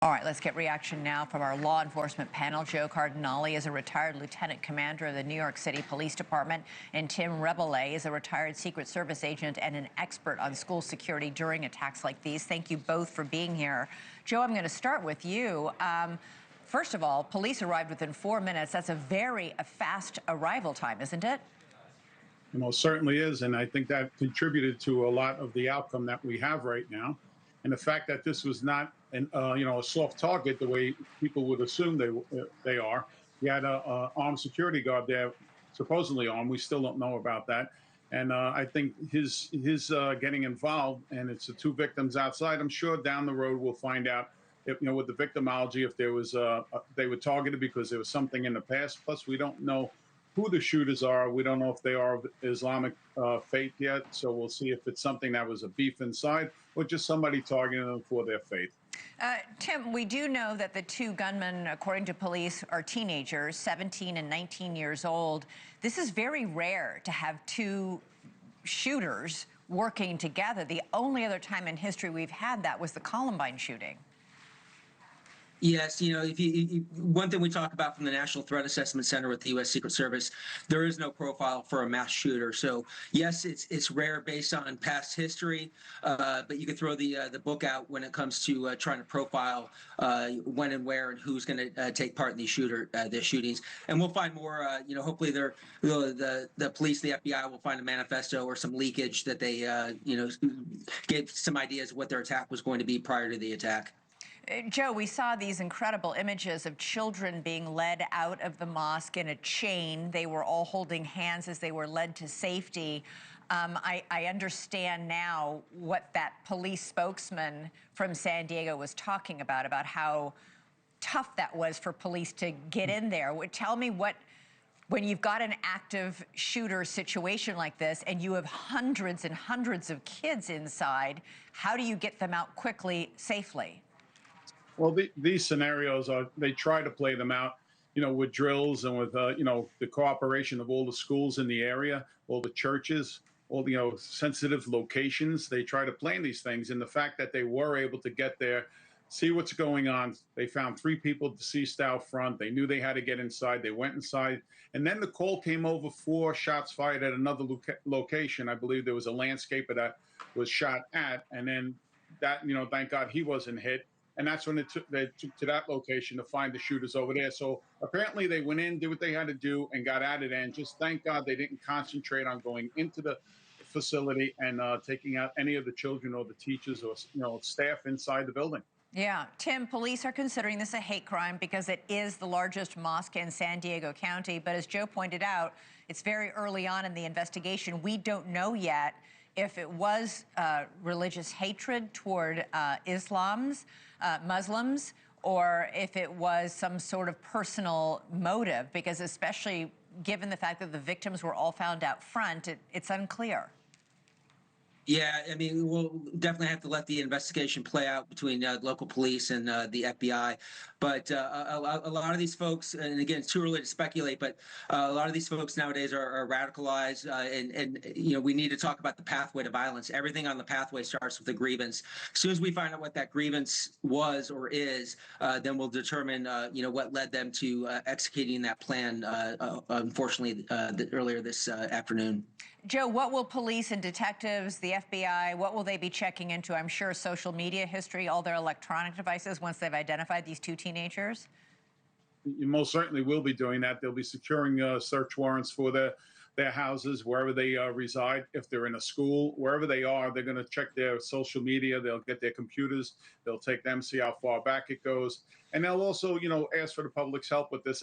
All right, let's get reaction now from our law enforcement panel. Joe Cardinale is a retired lieutenant commander of the New York City Police Department, and Tim Reboulet is a retired Secret Service agent and an expert on school security during attacks like these. Thank you both for being here. Joe, I'm going to start with you. First of all, police arrived within 4 minutes. That's a very fast arrival time, isn't it? It most certainly is, and I think that contributed to a lot of the outcome that we have right now. And the fact that this was not a soft target the way people would assume they are. You had a armed security guard there, supposedly armed. We still don't know about that. And I think his getting involved, and it's the two victims outside. I'm sure down the road we'll find out if, with the victimology, if there was they were targeted because there was something in the past. Plus, we don't know who the shooters are. We don't know if they are of Islamic faith yet. So we'll see if it's something that was a beef inside or just somebody targeting them for their faith. Tim, we do know that the two gunmen, according to police, are teenagers, 17 and 19 years old. This is very rare to have two shooters working together. The only other time in history we've had that was the Columbine shooting. Yes, one thing we talk about from the National Threat Assessment Center with the U.S. Secret Service, there is no profile for a mass shooter. So yes, it's rare based on past history, but you can throw the book out when it comes to trying to profile when and where and who's going to take part in these shootings. And we'll find more. Hopefully, the police, the FBI will find a manifesto or some leakage that they gave some ideas of what their attack was going to be prior to the attack. Joe, we saw these incredible images of children being led out of the mosque in a chain. They were all holding hands as they were led to safety. I understand now what that police spokesman from San Diego was talking about how tough that was for police to get in there. Tell me when you've got an active shooter situation like this and you have hundreds and hundreds of kids inside, how do you get them out quickly, safely? Well, these scenarios they try to play them out, with drills and with, the cooperation of all the schools in the area, all the churches, all the, sensitive locations. They try to plan these things. And the fact that they were able to get there, see what's going on. They found 3 people deceased out front. They knew they had to get inside. They went inside. And then the call came over 4 shots fired at another location. I believe there was a landscaper that was shot at. And then that, thank God he wasn't hit. And that's when they took to that location to find the shooters over there. So apparently they went in, did what they had to do, and got out of there. And just thank God they didn't concentrate on going into the facility and taking out any of the children or the teachers or staff inside the building. Yeah. Tim, police are considering this a hate crime because it is the largest mosque in San Diego County. But as Joe pointed out, it's very early on in the investigation. We don't know yet if it was religious hatred toward Muslims, or if it was some sort of personal motive, because especially given the fact that the victims were all found out front, it's unclear. Yeah, I mean, we'll definitely have to let the investigation play out between local police and the FBI. But a lot of these folks, and again, it's too early to speculate, but a lot of these folks nowadays are radicalized, and we need to talk about the pathway to violence. Everything on the pathway starts with a grievance. As soon as we find out what that grievance was or is, then we'll determine what led them to executing that plan. Unfortunately, earlier this afternoon. Joe, what will police and detectives, the FBI, what will they be checking into? I'm sure social media history, all their electronic devices, once they've identified these two teenagers? You most certainly will be doing that. They'll be securing search warrants for their houses, wherever they reside. If they're in a school, wherever they are, they're going to check their social media. They'll get their computers. They'll take them, see how far back it goes. And they'll also, ask for the public's help with this.